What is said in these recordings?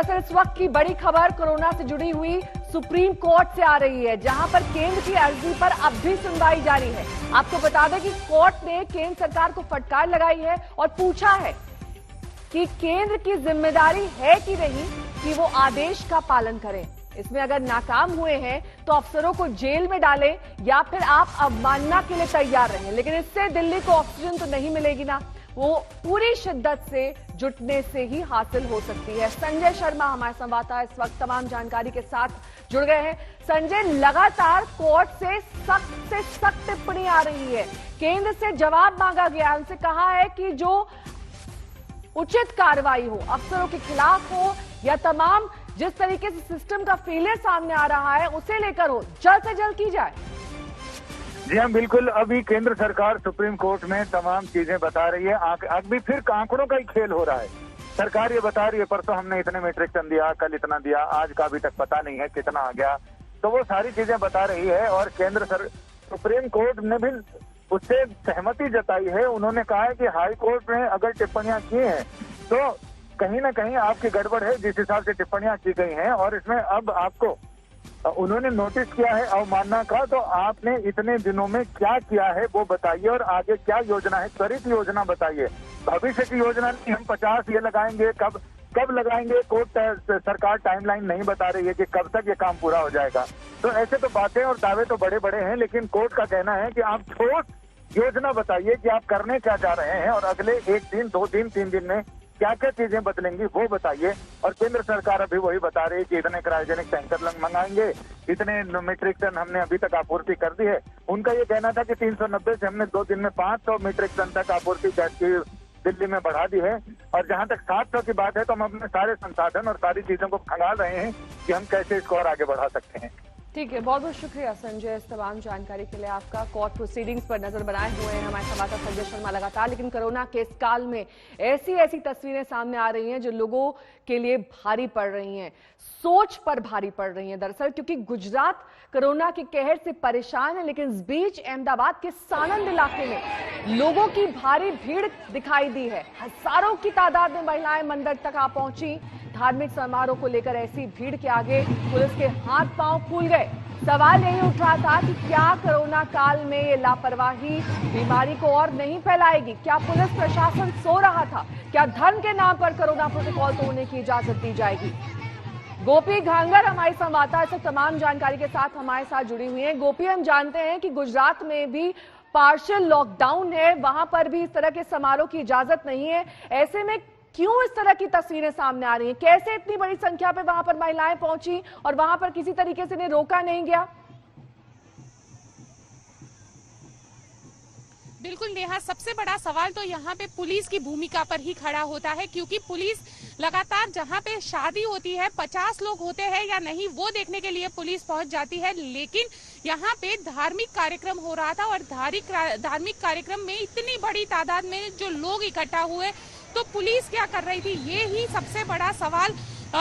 दरअसल इस वक्त की बड़ी खबर कोरोना से जुड़ी हुई सुप्रीम कोर्ट से आ रही है, जहां पर केंद्र की अर्जी पर अब भी सुनवाई जारी है। आपको बता दें कि कोर्ट ने केंद्र सरकार को फटकार लगाई है और पूछा है कि केंद्र की जिम्मेदारी है कि नहीं कि वो आदेश का पालन करें। इसमें अगर नाकाम हुए हैं तो अफसरों को जेल में डालें या फिर आप अवमानना के लिए तैयार रहें, लेकिन इससे दिल्ली को ऑक्सीजन तो नहीं मिलेगी ना, वो पूरी शिद्दत से जुटने से ही हासिल हो सकती है। संजय शर्मा हमारे संवाददाता इस वक्त तमाम जानकारी के साथ जुड़ गए हैं। संजय, लगातार कोर्ट से सख्त टिप्पणी आ रही है, केंद्र से जवाब मांगा गया, उनसे कहा है कि जो उचित कार्रवाई हो, अफसरों के खिलाफ हो या तमाम जिस तरीके से सिस्टम का फेलियर सामने आ रहा है उसे लेकर हो, जल्द से जल्द की जाए। जी हाँ, बिल्कुल। अभी केंद्र सरकार सुप्रीम कोर्ट में तमाम चीजें बता रही है। अभी फिर आंकड़ों का ही खेल हो रहा है। सरकार ये बता रही है परसों हमने इतने मीट्रिक टन दिया, कल इतना दिया, आज का अभी तक पता नहीं है कितना आ गया, तो वो सारी चीजें बता रही है। और सुप्रीम कोर्ट ने भी उससे सहमति जताई है। उन्होंने कहा है कि हाई कोर्ट ने अगर टिप्पणियां की हैं तो कहीं ना कहीं आपकी गड़बड़ है जिस हिसाब से टिप्पणियां की गई हैं, और इसमें अब आपको उन्होंने नोटिस किया है अवमानना का, तो आपने इतने दिनों में क्या किया है वो बताइए और आगे क्या योजना है, त्वरित योजना बताइए। भविष्य की योजना नहीं, हम 50 ये लगाएंगे, कब लगाएंगे, कोर्ट सरकार टाइमलाइन नहीं बता रही है कि कब तक ये काम पूरा हो जाएगा। तो ऐसे तो बातें और दावे तो बड़े बड़े हैं, लेकिन कोर्ट का कहना है कि आप ठोस योजना बताइए कि आप करने क्या जा रहे हैं और अगले 1 दिन, 2 दिन, 3 दिन में क्या क्या चीजें बदलेंगी वो बताइए। और केंद्र सरकार अभी वही बता रही है कि इतने क्रायोजेनिक टैंकर मंगाएंगे, इतने मीट्रिक टन हमने अभी तक आपूर्ति कर दी है। उनका ये कहना था कि 390 से हमने 2 दिन में 500 मीट्रिक टन तक आपूर्ति की दिल्ली में बढ़ा दी है। और जहां तक 700 की बात है तो हम अपने सारे संसाधन और सारी चीजों को खंगाल रहे हैं कि हम कैसे इसको और आगे बढ़ा सकते हैं। ठीक है, बहुत बहुत शुक्रिया संजय इस तमाम जानकारी के लिए। आपका कोर्ट प्रोसीडिंग्स पर नजर बनाए हुए हैं हमारे संवाददाता संजय शर्मा लगातार। लेकिन कोरोना के इस काल में ऐसी तस्वीरें सामने आ रही हैं जो लोगों के लिए भारी पड़ रही हैं, सोच पर भारी पड़ रही हैं दरअसल, क्योंकि गुजरात कोरोना के कहर से परेशान है, लेकिन इस बीच अहमदाबाद के सानंद इलाके में लोगों की भारी भीड़ दिखाई दी है। हजारों की तादाद में महिलाएं मंदिर तक आ पहुंची। धार्मिक समारोह को लेकर ऐसी भीड़ के आगे पुलिस के हाथ पांव फूल गए। सवाल यही उठ रहा था कि क्या कोरोना काल में ये लापरवाही बीमारी को और नहीं फैलाएगी? क्या पुलिस प्रशासन सो रहा था? क्या धर्म के नाम पर कोरोना प्रोटोकॉल तोड़ने की इजाजत दी जाएगी? गोपी घांगर हमारी संवाददाता तमाम जानकारी के साथ हमारे साथ जुड़ी हुई है। गोपी, हम जानते हैं कि गुजरात में भी पार्शियल लॉकडाउन है, वहां पर भी इस तरह के समारोह की इजाजत नहीं है। ऐसे में क्यों इस तरह की तस्वीरें सामने आ रही हैं? कैसे इतनी बड़ी संख्या पे वहां पर महिलाएं पहुंची और वहां पर किसी तरीके से इन्हें रोका नहीं गया? बिल्कुल नेहा, सबसे बड़ा सवाल तो यहाँ पे पुलिस की भूमिका पर ही खड़ा होता है, क्योंकि पुलिस लगातार जहाँ पे शादी होती है 50 लोग होते हैं या नहीं वो देखने के लिए पुलिस पहुंच जाती है, लेकिन यहाँ पे धार्मिक कार्यक्रम हो रहा था और धार्मिक कार्यक्रम में इतनी बड़ी तादाद में जो लोग इकट्ठा हुए तो पुलिस क्या कर रही थी, ये ही सबसे बड़ा सवाल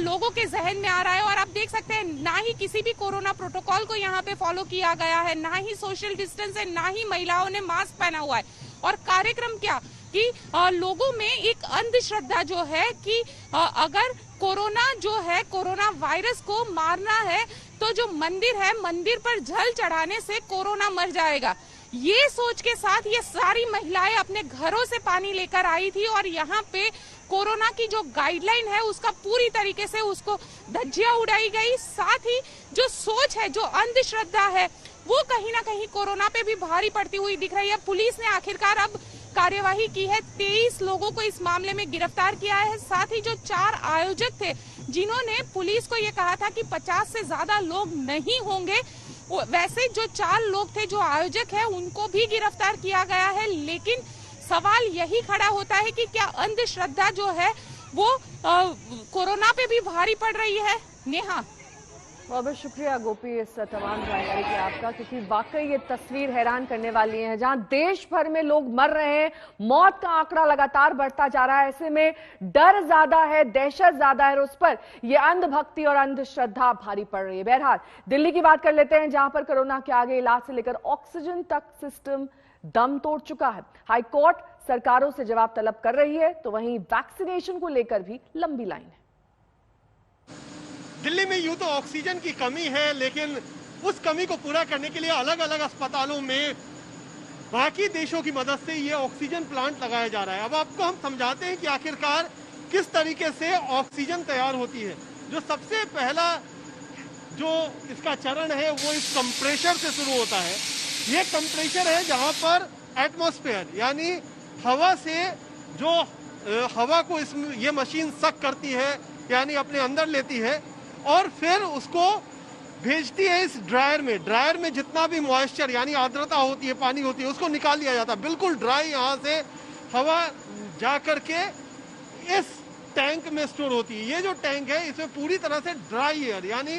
लोगों के जहन में आ रहा है। और आप देख सकते हैं ना ही किसी भी कोरोना प्रोटोकॉल को यहाँ पे फॉलो किया गया है, ना ही सोशल डिस्टेंस है, ना ही महिलाओं ने मास्क पहना हुआ है। और कार्यक्रम क्या कि लोगों में एक अंधश्रद्धा जो है कि अगर कोरोना जो है, कोरोना वायरस को मारना है तो जो मंदिर है, मंदिर पर जल चढ़ाने से कोरोना मर जाएगा। ये सोच के साथ ये सारी महिलाएं अपने घरों से पानी लेकर आई थी और यहाँ पे कोरोना की जो गाइडलाइन है उसका पूरी तरीके से उसको धज्जियां उड़ाई गई। साथ ही जो सोच है, जो अंधश्रद्धा है, वो कहीं ना कहीं कोरोना पे भी भारी पड़ती हुई दिख रही है। पुलिस ने आखिरकार अब कार्यवाही की है, 23 लोगों को इस मामले में गिरफ्तार किया है। साथ ही जो 4 आयोजक थे जिन्होंने पुलिस को ये कहा था कि 50 से ज्यादा लोग नहीं होंगे, वैसे जो 4 लोग थे जो आयोजक है उनको भी गिरफ्तार किया गया है। लेकिन सवाल यही खड़ा होता है कि क्या अंधश्रद्धा जो है वो कोरोना पे भी भारी पड़ रही है? नेहा, बहुत बहुत शुक्रिया गोपी इस तमाम जानकारी के आपका, क्योंकि वाकई ये तस्वीर हैरान करने वाली है, जहां देश भर में लोग मर रहे हैं, मौत का आंकड़ा लगातार बढ़ता जा रहा है। ऐसे में डर ज्यादा है, दहशत ज्यादा है, और उस पर ये अंधभक्ति और अंधश्रद्धा भारी पड़ रही है। बहरहाल दिल्ली की बात कर लेते हैं, जहां पर कोरोना के आगे इलाज से लेकर ऑक्सीजन तक सिस्टम दम तोड़ चुका है। हाईकोर्ट सरकारों से जवाब तलब कर रही है, तो वहीं वैक्सीनेशन को लेकर भी लंबी लाइन है। दिल्ली में यूं तो ऑक्सीजन की कमी है, लेकिन उस कमी को पूरा करने के लिए अलग अलग अस्पतालों में बाकी देशों की मदद से ये ऑक्सीजन प्लांट लगाया जा रहा है। अब आपको हम समझाते हैं कि आखिरकार किस तरीके से ऑक्सीजन तैयार होती है। जो सबसे पहला जो इसका चरण है वो इस कंप्रेशर से शुरू होता है। ये कंप्रेशर है जहां पर एटमॉस्फेयर यानी हवा से जो हवा को इसमें ये मशीन सक करती है यानी अपने अंदर लेती है और फिर उसको भेजती है इस ड्रायर में। ड्रायर में जितना भी मॉइस्चर यानी आर्द्रता होती है, पानी होती है, उसको निकाल लिया जाता है। बिल्कुल ड्राई यहाँ से हवा जा करके इस टैंक में स्टोर होती है। ये जो टैंक है इसमें पूरी तरह से ड्राई एयर यानी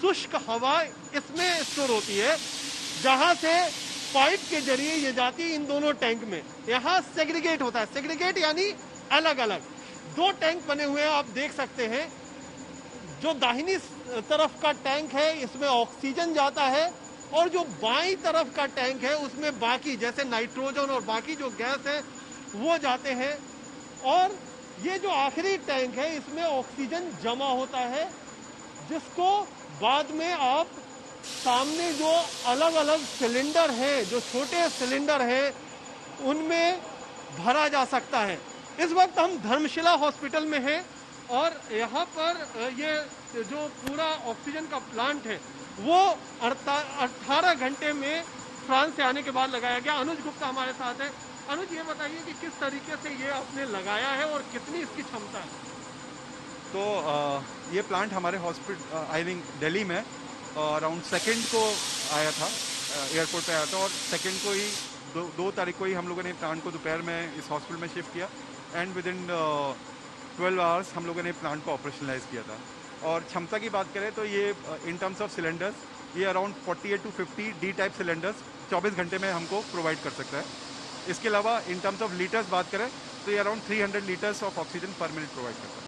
शुष्क हवा इसमें स्टोर होती है, जहां से पाइप के जरिए ये जाती है इन दोनों टैंक में। यहाँ सेग्रीगेट होता है। सेग्रीगेट यानी अलग अलग दो टैंक बने हुए हैं, आप देख सकते हैं। जो दाहिनी तरफ का टैंक है इसमें ऑक्सीजन जाता है और जो बाईं तरफ का टैंक है उसमें बाकी जैसे नाइट्रोजन और बाकी जो गैस है वो जाते हैं। और ये जो आखिरी टैंक है इसमें ऑक्सीजन जमा होता है, जिसको बाद में आप सामने जो अलग अलग सिलेंडर हैं, जो छोटे सिलेंडर हैं, उनमें भरा जा सकता है। इस वक्त हम धर्मशिला हॉस्पिटल में हैं और यहाँ पर ये जो पूरा ऑक्सीजन का प्लांट है वो 18 घंटे में फ्रांस से आने के बाद लगाया गया। अनुज गुप्ता हमारे साथ है। अनुज, ये बताइए कि किस तरीके से ये आपने लगाया है और कितनी इसकी क्षमता है? तो ये प्लांट हमारे हॉस्पिटल आई थिंक दिल्ली में अराउंड 2 को आया था, एयरपोर्ट पे आया था और 2 को ही 2 तारीख को ही हम लोगों ने प्लांट को दोपहर में इस हॉस्पिटल में शिफ्ट किया एंड विद इन 12 आवर्स हम लोगों ने प्लांट को ऑपरेशनलाइज किया था। और क्षमता की बात करें तो ये इन टर्म्स ऑफ सिलेंडर्स ये around 48 to 50 D type cylinders 24 घंटे में हमको प्रोवाइड कर सकता है। इसके अलावा इन टर्म्स ऑफ लीटर्स बात करें तो ये अराउंड 300 लीटर्स ऑफ ऑक्सीजन पर मिनट प्रोवाइड करता है।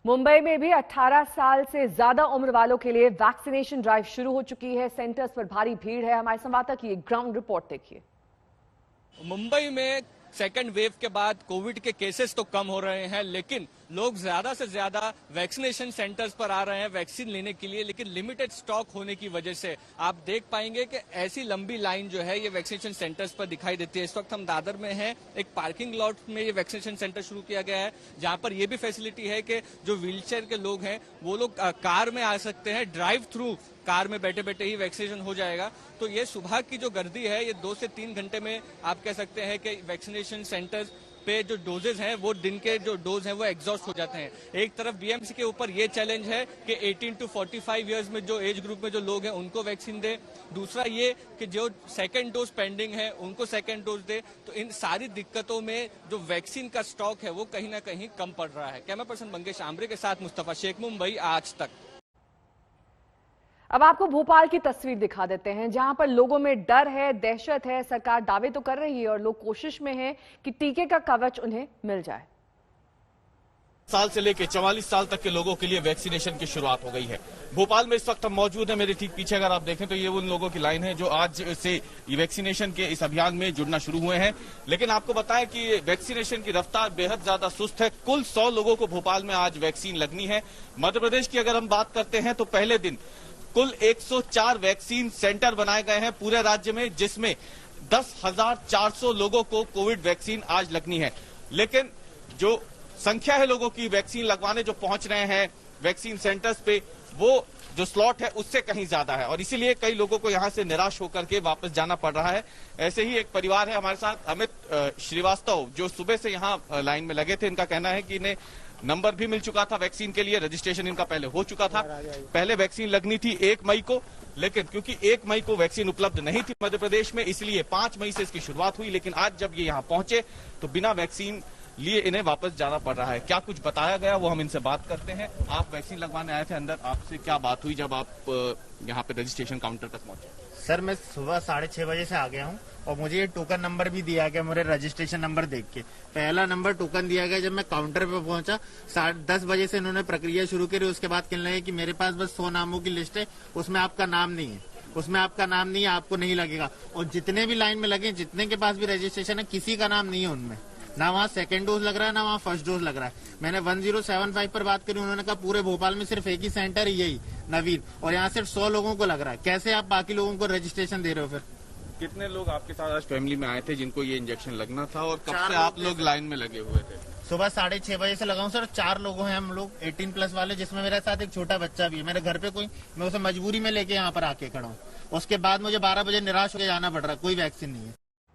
मुंबई में भी 18 साल से ज्यादा उम्र वालों के लिए वैक्सीनेशन ड्राइव शुरू हो चुकी है। सेंटर्स पर भारी भीड़ है। हमारे संवाददाता की एक ग्राउंड रिपोर्ट देखिए। मुंबई में सेकेंड वेव के बाद कोविड के केसेस तो कम हो रहे हैं, लेकिन लोग ज्यादा से ज्यादा वैक्सीनेशन सेंटर्स पर आ रहे हैं वैक्सीन लेने के लिए, लेकिन लिमिटेड स्टॉक होने की वजह से आप देख पाएंगे कि ऐसी लंबी लाइन जो है ये वैक्सीनेशन सेंटर्स पर दिखाई देती है। इस वक्त हम दादर में हैं, एक पार्किंग लॉट में ये वैक्सीनेशन सेंटर शुरू किया गया है, जहां पर ये भी फैसिलिटी है कि जो व्हीलचेयर के लोग हैं वो लोग कार में आ सकते हैं, ड्राइव थ्रू कार में बैठे बैठे ही वैक्सीनेशन हो जाएगा। तो ये सुबह की जो गर्दी है ये 2 से 3 घंटे में आप कह सकते हैं कि वैक्सीनेशन सेंटर्स पे जो डोजेज हैं वो दिन के जो डोज हैं वो एग्जॉस्ट हो जाते हैं। एक तरफ बीएमसी के ऊपर ये चैलेंज है कि 18 to 45 इयर्स में जो एज ग्रुप में जो लोग हैं उनको वैक्सीन दे, दूसरा ये कि जो सेकंड डोज पेंडिंग है उनको सेकंड डोज दे। तो इन सारी दिक्कतों में जो वैक्सीन का स्टॉक है वो कहीं ना कहीं कम पड़ रहा है। कैमरा पर्सन मंगेश आमरे के साथ मुस्तफा शेख, मुंबई आज तक। अब आपको भोपाल की तस्वीर दिखा देते हैं, जहां पर लोगों में डर है, दहशत है। सरकार दावे तो कर रही है और लोग कोशिश में हैं कि टीके का कवच उन्हें मिल जाए। साल से लेकर 44 साल तक के लोगों के लिए वैक्सीनेशन की शुरुआत हो गई है। भोपाल में इस वक्त हम मौजूद हैं। मेरे ठीक पीछे अगर आप देखें तो ये उन लोगों की लाइन है जो आज से वैक्सीनेशन के इस अभियान में जुड़ना शुरू हुए हैं। लेकिन आपको बताएं कि वैक्सीनेशन की रफ्तार बेहद ज्यादा सुस्त है। कुल 100 लोगों को भोपाल में आज वैक्सीन लगनी है। मध्य प्रदेश की अगर हम बात करते हैं तो पहले दिन कुल 104 वैक्सीन सेंटर बनाए गए हैं पूरे राज्य में, जिसमें 10,400 लोगों को कोविड वैक्सीन आज लगनी है। लेकिन जो संख्या है लोगों की वैक्सीन लगवाने जो पहुंच रहे हैं वैक्सीन सेंटर्स पे, वो जो स्लॉट है उससे कहीं ज्यादा है और इसीलिए कई लोगों को यहां से निराश होकर के वापस जाना पड़ रहा है। ऐसे ही एक परिवार है हमारे साथ, अमित श्रीवास्तव, जो सुबह से यहां लाइन में लगे थे। इनका कहना है कि इन्हें नंबर भी मिल चुका था वैक्सीन के लिए, रजिस्ट्रेशन इनका पहले हो चुका था। पहले वैक्सीन लगनी थी 1 मई को, लेकिन क्योंकि 1 मई को वैक्सीन उपलब्ध नहीं थी मध्य प्रदेश में, इसलिए 5 मई से इसकी शुरुआत हुई। लेकिन आज जब ये यहाँ पहुंचे तो बिना वैक्सीन लिए इन्हें वापस जाना पड़ रहा है। क्या कुछ बताया गया वो हम इनसे बात करते हैं। आप वैक्सीन लगवाने आए थे अंदर, आपसे क्या बात हुई जब आप यहाँ पे रजिस्ट्रेशन काउंटर तक पहुंचे? सर, मैं सुबह 6:30 बजे से आ गया हूँ और मुझे ये टोकन नंबर भी दिया गया, मेरे रजिस्ट्रेशन नंबर देख के। पहला नंबर टोकन दिया गया जब मैं काउंटर पे पहुंचा। 10:30 बजे से इन्होंने प्रक्रिया शुरू करी। उसके बाद कहने लगे कि मेरे पास बस 100 नामों की लिस्ट है, उसमें आपका नाम नहीं है, उसमें आपका नाम नहीं है, आपको नहीं लगेगा। और जितने भी लाइन में लगे, जितने के पास भी रजिस्ट्रेशन है, किसी का नाम नहीं है उनमें। ना वहाँ सेकेंड डोज लग रहा है ना वहाँ फर्स्ट डोज लग रहा है। मैंने 1075 पर बात करी, उन्होंने कहा पूरे भोपाल में सिर्फ एक ही सेंटर यही नवीन, और यहाँ सिर्फ 100 लोगों को लग रहा है। कैसे आप बाकी लोगों को रजिस्ट्रेशन दे रहे हो? फिर कितने लोग आपके साथ आज फैमिली में आए थे जिनको ये इंजेक्शन लगना था, और कब से आप लोग लाइन में लगे हुए थे? सुबह 6:30 बजे से लगा हूँ सर। 4 लोग हैं हम लोग 18+ वाले, जिसमें मेरे साथ एक छोटा बच्चा भी है। मेरे घर पे कोई, मैं उसे मजबूरी में लेके यहाँ पर आके खड़ा हूँ। उसके बाद मुझे 12 बजे निराश होकर जाना पड़ रहा है, कोई वैक्सीन नहीं है।